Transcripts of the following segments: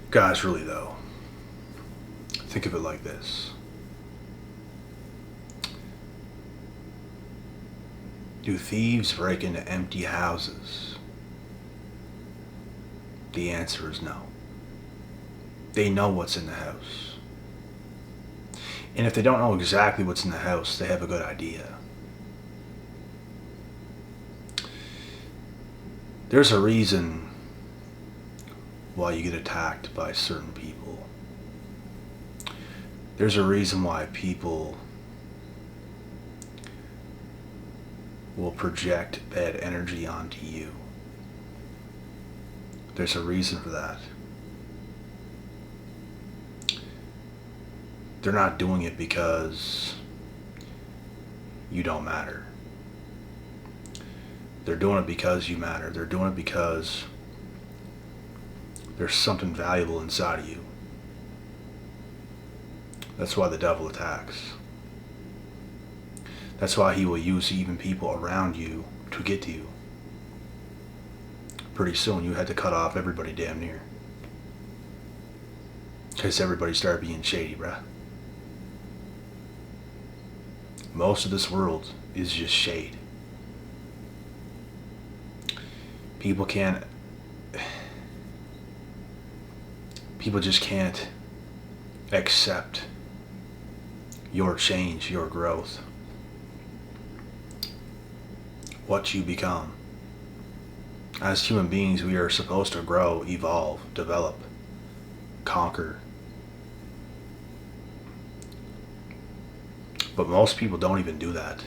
Guys, really though, think of it like this. Do thieves break into empty houses? The answer is no. They know what's in the house. And if they don't know exactly what's in the house, they have a good idea. There's a reason why you get attacked by certain people. There's a reason why people will project bad energy onto you. There's a reason for that. They're not doing it because you don't matter. They're doing it because you matter. They're doing it because there's something valuable inside of you. That's why the devil attacks. That's why he will use even people around you to get to you. Pretty soon you had to cut off everybody damn near. Because everybody started being shady, bruh. Most of this world is just shade. People just can't accept your change, your growth, what you become. As human beings, we are supposed to grow, evolve, develop, conquer. But most people don't even do that.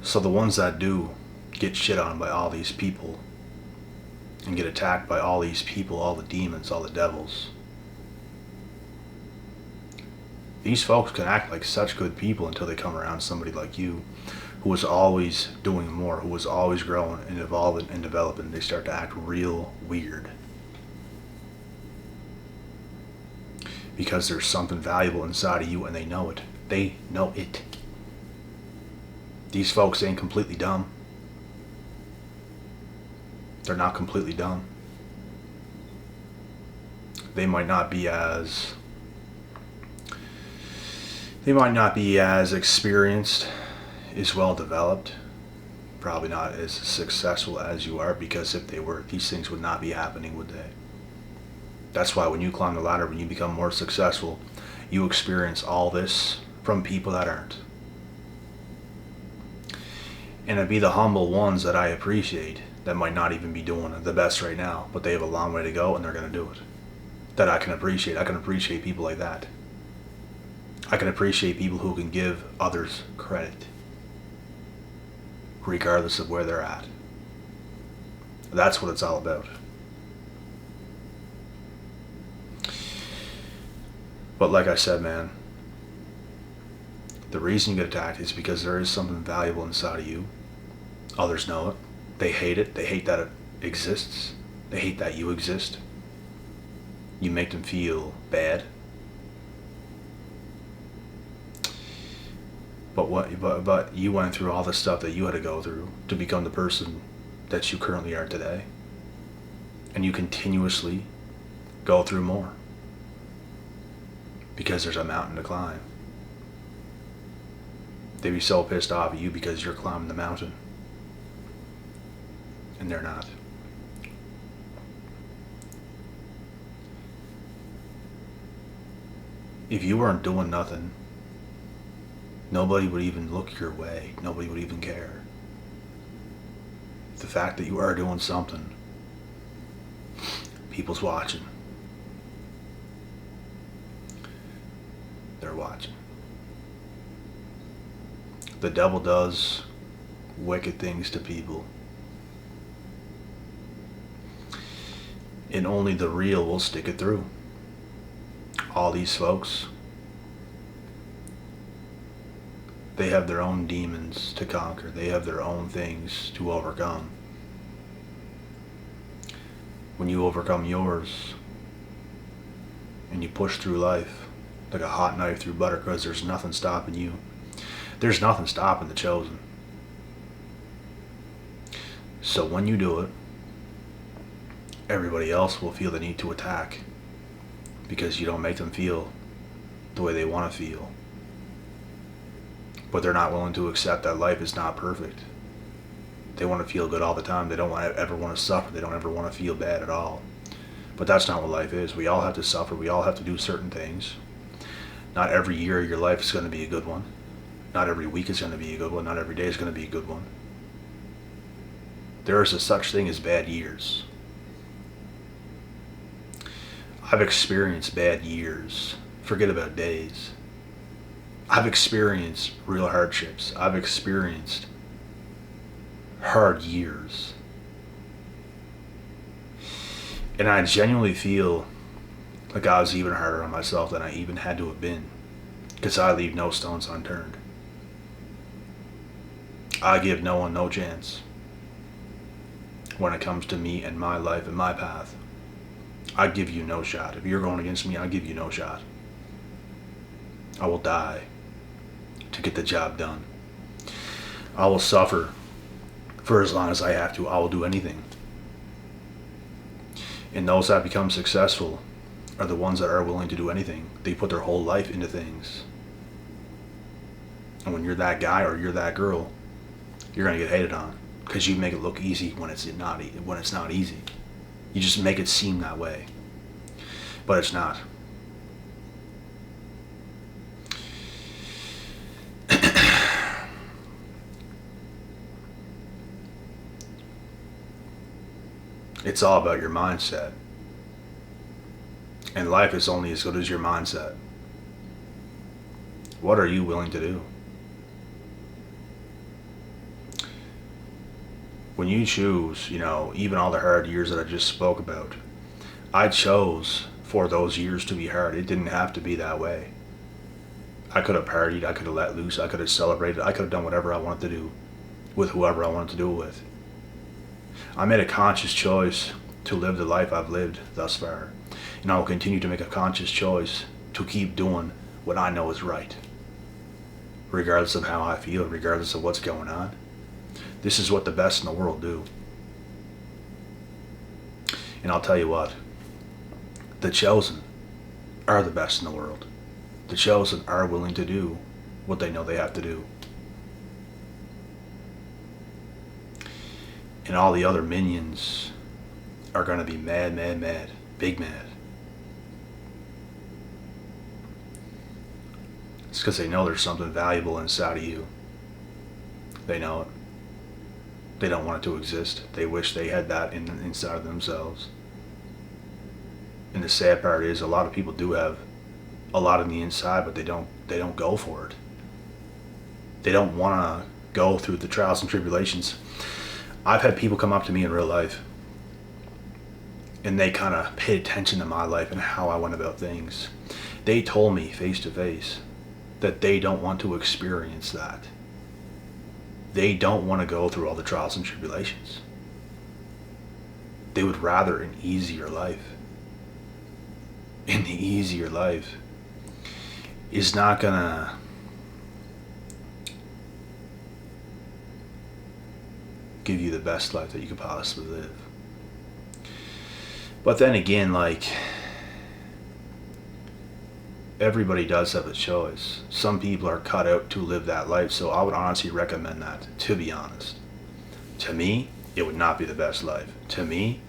So the ones that do get shit on by all these people and get attacked by all these people, all the demons, all the devils. These folks can act like such good people until they come around somebody like you who was always doing more, who was always growing and evolving and developing. They start to act real weird. Because there's something valuable inside of you and they know it. They know it. These folks ain't completely dumb. They're not completely dumb. They might not be as experienced, as well developed, probably not as successful as you are, because if they were, these things would not be happening, would they? That's why when you climb the ladder, when you become more successful, you experience all this from people that aren't. And it'd be the humble ones that I appreciate that might not even be doing the best right now, but they have a long way to go and they're going to do it. That I can appreciate. I can appreciate people like that. I can appreciate people who can give others credit, regardless of where they're at. That's what it's all about. But like I said, man, the reason you get attacked is because there is something valuable inside of you. Others know it. They hate it. They hate that it exists. They hate that you exist. You make them feel bad. But you went through all the stuff that you had to go through to become the person that you currently are today. And you continuously go through more. Because there's a mountain to climb. They'd be so pissed off at you because you're climbing the mountain. And they're not. If you weren't doing nothing, nobody would even look your way. Nobody would even care. The fact that you are doing something, people's watching. They're watching. The devil does wicked things to people. And only the real will stick it through. All these folks, they have their own demons to conquer. They have their own things to overcome. When you overcome yours and you push through life like a hot knife through butter, because there's nothing stopping you. There's nothing stopping the chosen. So when you do it, everybody else will feel the need to attack because you don't make them feel the way they want to feel. But they're not willing to accept that life is not perfect. They want to feel good all the time. They don't ever want to suffer. They don't ever want to feel bad at all. But that's not what life is. We all have to suffer. We all have to do certain things. Not every year of your life is going to be a good one. Not every week is going to be a good one. Not every day is going to be a good one. There is a such thing as bad years. I've experienced bad years. Forget about days. I've experienced real hardships. I've experienced hard years. And I genuinely feel like I was even harder on myself than I even had to have been, because I leave no stones unturned. I give no one no chance when it comes to me and my life and my path. I give you no shot. If you're going against me, I give you no shot. I will die to get the job done. I will suffer for as long as I have to. I will do anything. And those that become successful are the ones that are willing to do anything. They put their whole life into things. And when you're that guy or you're that girl, you're going to get hated on because you make it look easy when it's not easy. You just make it seem that way. But it's not. It's all about your mindset. And life is only as good as your mindset. What are you willing to do? When you choose, even all the hard years that I just spoke about, I chose for those years to be hard. It didn't have to be that way. I could have partied, I could have let loose, I could have celebrated, I could have done whatever I wanted to do with whoever I wanted to do it with. I made a conscious choice to live the life I've lived thus far. And I will continue to make a conscious choice to keep doing what I know is right. Regardless of how I feel, regardless of what's going on. This is what the best in the world do. And I'll tell you what, the chosen are the best in the world. The chosen are willing to do what they know they have to do. And all the other minions are going to be mad, big mad. It's because they know there's something valuable inside of you. They know it. They don't want it to exist. They wish they had that inside of themselves. And the sad part is, a lot of people do have a lot on the inside, but they don't go for it. They don't want to go through the trials and tribulations. I've had people come up to me in real life, and they kind of paid attention to my life and how I went about things. They told me face to face that they don't want to experience that. They don't want to go through all the trials and tribulations. They would rather an easier life. And the easier life is not gonna give you the best life that you could possibly live. But then again, everybody does have a choice. Some people are cut out to live that life, so I would honestly recommend that, to be honest. To me, it would not be the best life. To me,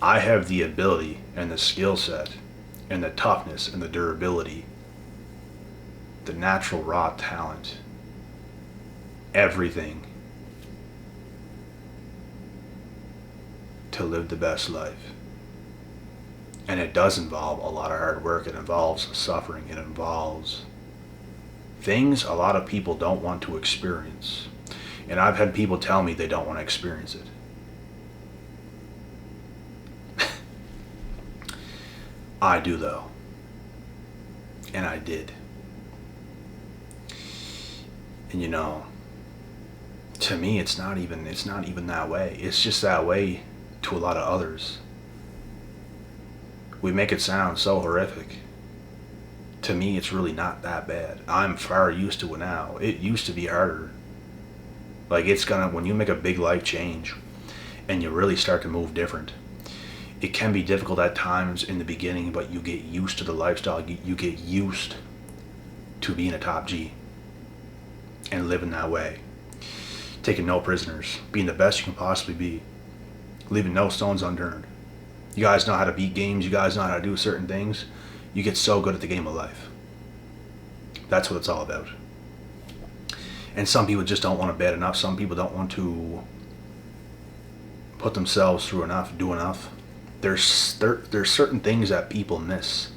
I have the ability and the skill set and the toughness and the durability, the natural raw talent, everything to live the best life. And it does involve a lot of hard work. It involves suffering. It involves things a lot of people don't want to experience. And I've had people tell me they don't want to experience it. I do though. And I did. And to me it's not even that way. It's just that way to a lot of others. We make it sound so horrific. To me, it's really not that bad. I'm far used to it now. It used to be harder. When you make a big life change and you really start to move different, It can be difficult at times in the beginning, but you get used to the lifestyle. You get used to being a top G and living that way. Taking no prisoners, being the best you can possibly be, leaving no stones unturned. You guys know how to beat games, you guys know how to do certain things. You get so good at the game of life. That's what it's all about. And some people just don't want to bet enough. Some people don't want to put themselves through enough, do enough. There's certain things that people miss.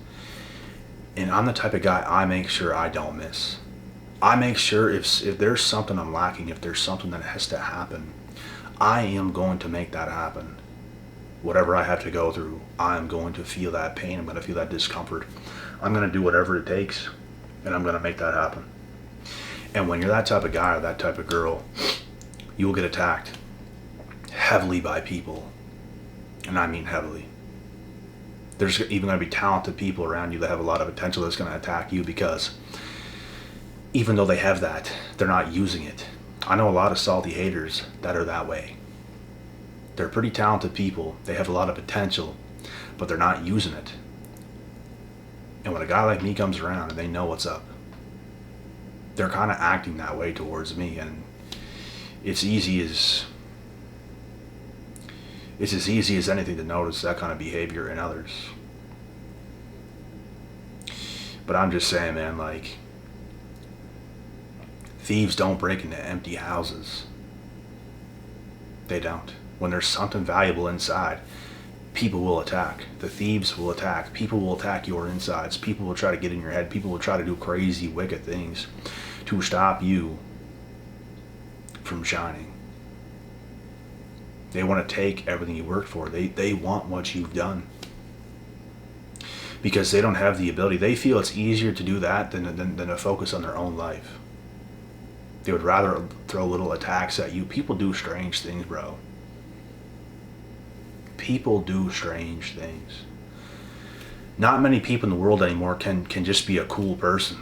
And I'm the type of guy, I make sure I don't miss. I make sure if there's something I'm lacking, if there's something that has to happen, I am going to make that happen. Whatever I have to go through, I'm going to feel that pain. I'm going to feel that discomfort. I'm going to do whatever it takes, and I'm going to make that happen. And when you're that type of guy or that type of girl, you will get attacked heavily by people. And I mean heavily. There's even going to be talented people around you that have a lot of potential that's going to attack you, because even though they have that, they're not using it. I know a lot of salty haters that are that way. They're pretty talented people. They have a lot of potential, but they're not using it. And when a guy like me comes around and they know what's up, they're kind of acting that way towards me. And it's as easy as anything to notice that kind of behavior in others. But I'm just saying, man, like, thieves don't break into empty houses. They don't. When there's something valuable inside, people will attack. The thieves will attack. People will attack your insides. People will try to get in your head. People will try to do crazy, wicked things to stop you from shining. They want to take everything you worked for. They want what you've done. Because they don't have the ability. They feel it's easier to do that than to focus on their own life. They would rather throw little attacks at you. People do strange things, bro. People do strange things. Not many people in the world anymore can just be a cool person.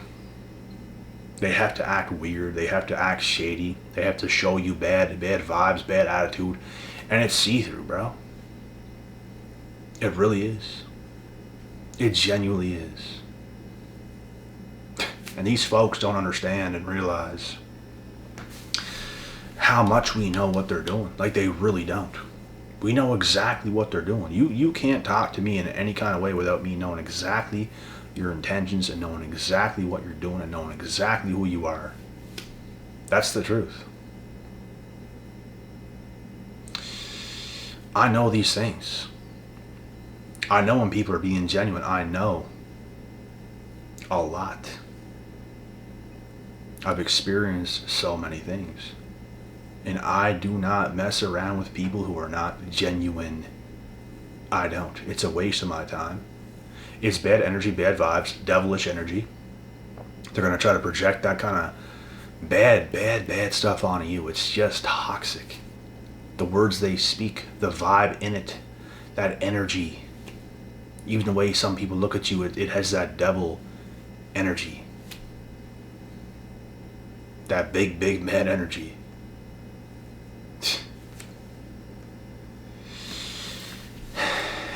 They have to act weird. They have to act shady. They have to show you bad vibes, bad attitude. And it's see-through, bro. It really is. It genuinely is. And these folks don't understand and realize how much we know what they're doing. Like, they really don't. We know exactly what they're doing. You can't talk to me in any kind of way without me knowing exactly your intentions and knowing exactly what you're doing and knowing exactly who you are. That's the truth. I know these things. I know when people are being genuine. I know a lot. I've experienced so many things. And I do not mess around with people who are not genuine. I don't. It's a waste of my time. It's bad energy, bad vibes, devilish energy. They're going to try to project that kind of bad stuff onto you. It's just toxic. The words they speak, the vibe in it, that energy. Even the way some people look at you, it has that devil energy. That big mad energy.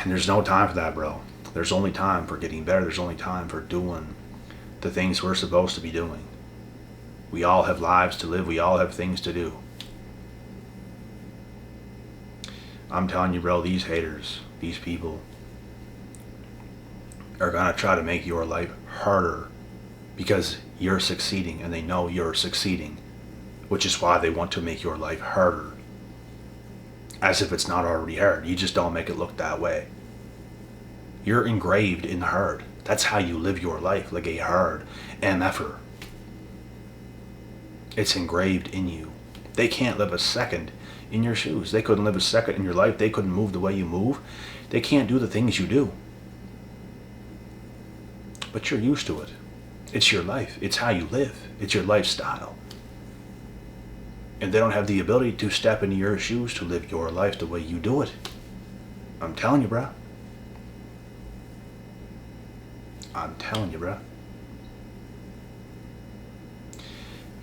And there's no time for that, bro. There's only time for getting better. There's only time for doing the things we're supposed to be doing. We all have lives to live. We all have things to do. I'm telling you, bro, these haters, these people, are going to try to make your life harder because you're succeeding and they know you're succeeding, which is why they want to make your life harder. As if it's not already hard. You just don't make it look that way. You're engraved in the hard. That's how you live your life, like a hard MFer. It's engraved in you. They can't live a second in your shoes. They couldn't live a second in your life. They couldn't move the way you move. They can't do the things you do. But you're used to it. It's your life. It's how you live. It's your lifestyle. And they don't have the ability to step into your shoes to live your life the way you do it. I'm telling you, bro. I'm telling you, bro.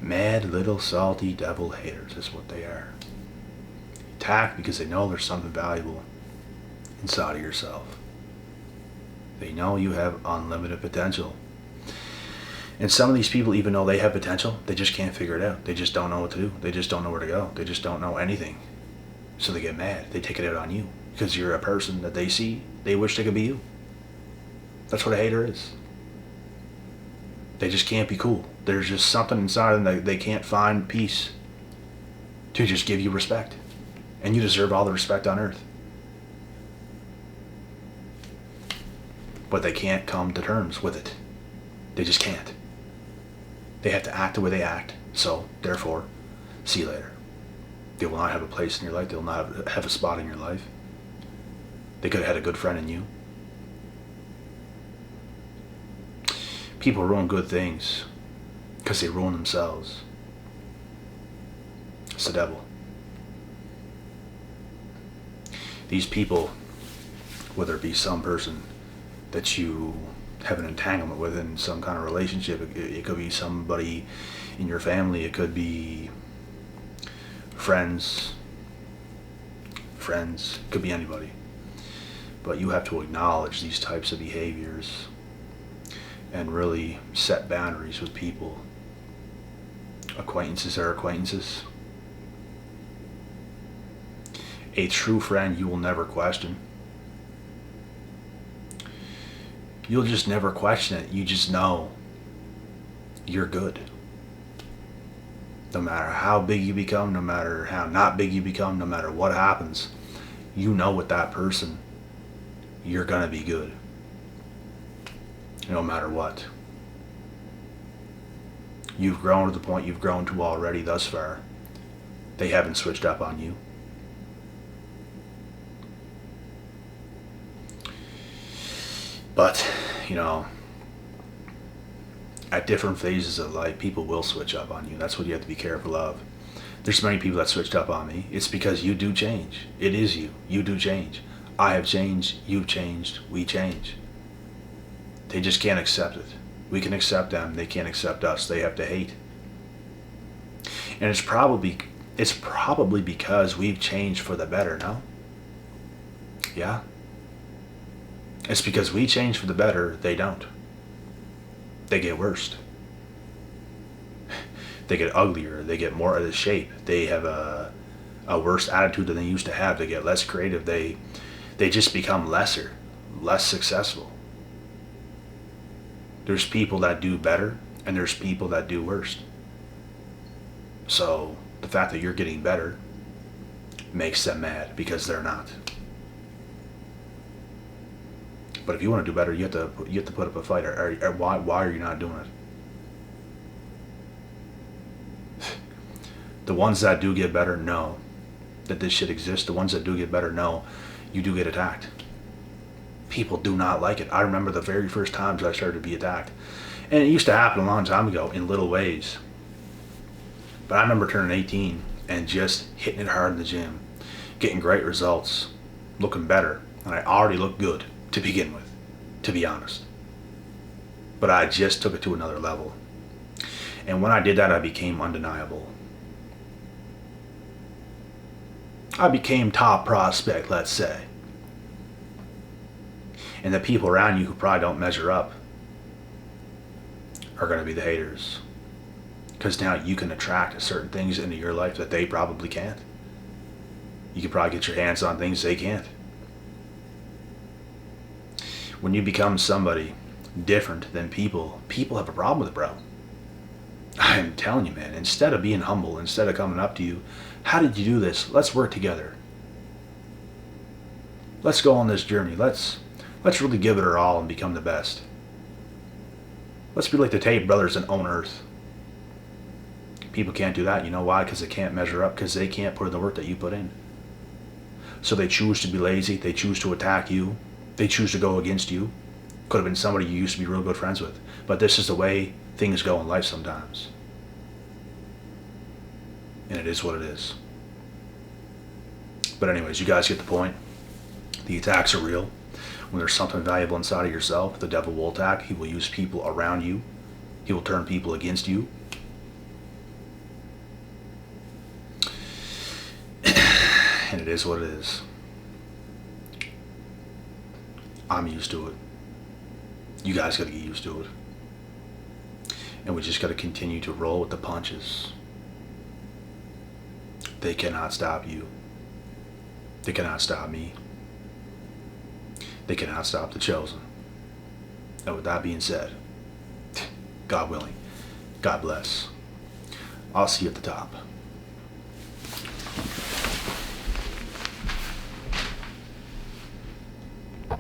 Mad little salty devil haters is what they are. Attack because they know there's something valuable inside of yourself. They know you have unlimited potential. And some of these people, even though they have potential, they just can't figure it out. They just don't know what to do. They just don't know where to go. They just don't know anything. So they get mad. They take it out on you because you're a person that they see. They wish they could be you. That's what a hater is. They just can't be cool. There's just something inside them that they can't find peace to just give you respect. And you deserve all the respect on earth. But they can't come to terms with it. They just can't. They have to act the way they act. So, therefore, see you later. They will not have a place in your life. They will not have a spot in your life. They could have had a good friend in you. People ruin good things because they ruin themselves. It's the devil. These people, whether it be some person that you have an entanglement with in some kind of relationship, it could be somebody in your family, it could be friends, it could be anybody. But you have to acknowledge these types of behaviors and really set boundaries with people. Acquaintances are acquaintances. A true friend you will never question. You'll just never question it. You just know you're good. No matter how big you become, no matter how not big you become, no matter what happens, you know with that person, you're gonna be good. No matter what. You've grown to the point you've grown to already thus far. They haven't switched up on you. But, at different phases of life, people will switch up on you. That's what you have to be careful of. There's many people that switched up on me. It's because you do change. It is you. You do change. I have changed. You've changed. We change. They just can't accept it. We can accept them. They can't accept us. They have to hate. And it's probably because we've changed for the better, no? Yeah? It's because we change for the better, they don't. They get worse. They get uglier. They get more out of shape. They have a worse attitude than they used to have. They get less creative. They just become less successful. There's people that do better, and there's people that do worse. So the fact that you're getting better makes them mad because they're not. But if you want to do better, you have to put up a fight. Why are you not doing it? The ones that do get better know that this shit exists. The ones that do get better know you do get attacked. People do not like it. I remember the very first times I started to be attacked. And it used to happen a long time ago in little ways. But I remember turning 18 and just hitting it hard in the gym, getting great results, looking better. And I already looked good to begin with, to be honest. But I just took it to another level. And when I did that, I became undeniable. I became top prospect, let's say. And the people around you who probably don't measure up are going to be the haters. Because now you can attract certain things into your life that they probably can't. You can probably get your hands on things they can't. When you become somebody different than people have a problem with it, bro. I'm telling you, man, instead of being humble, instead of coming up to you, how did you do this? Let's work together. Let's go on this journey. Let's really give it our all and become the best. Let's be like the Tate brothers and own Earth. People can't do that. You know why? Because they can't measure up, because they can't put in the work that you put in. So they choose to be lazy. They choose to attack you. They choose to go against you. Could have been somebody you used to be real good friends with. But this is the way things go in life sometimes. And it is what it is. But anyways, you guys get the point. The attacks are real. When there's something valuable inside of yourself, the devil will attack. He will use people around you. He will turn people against you. And it is what it is. I'm used to it. You guys got to get used to it. And we just got to continue to roll with the punches. They cannot stop you. They cannot stop me. They cannot stop the chosen. And with that being said, God willing, God bless. I'll see you at the top.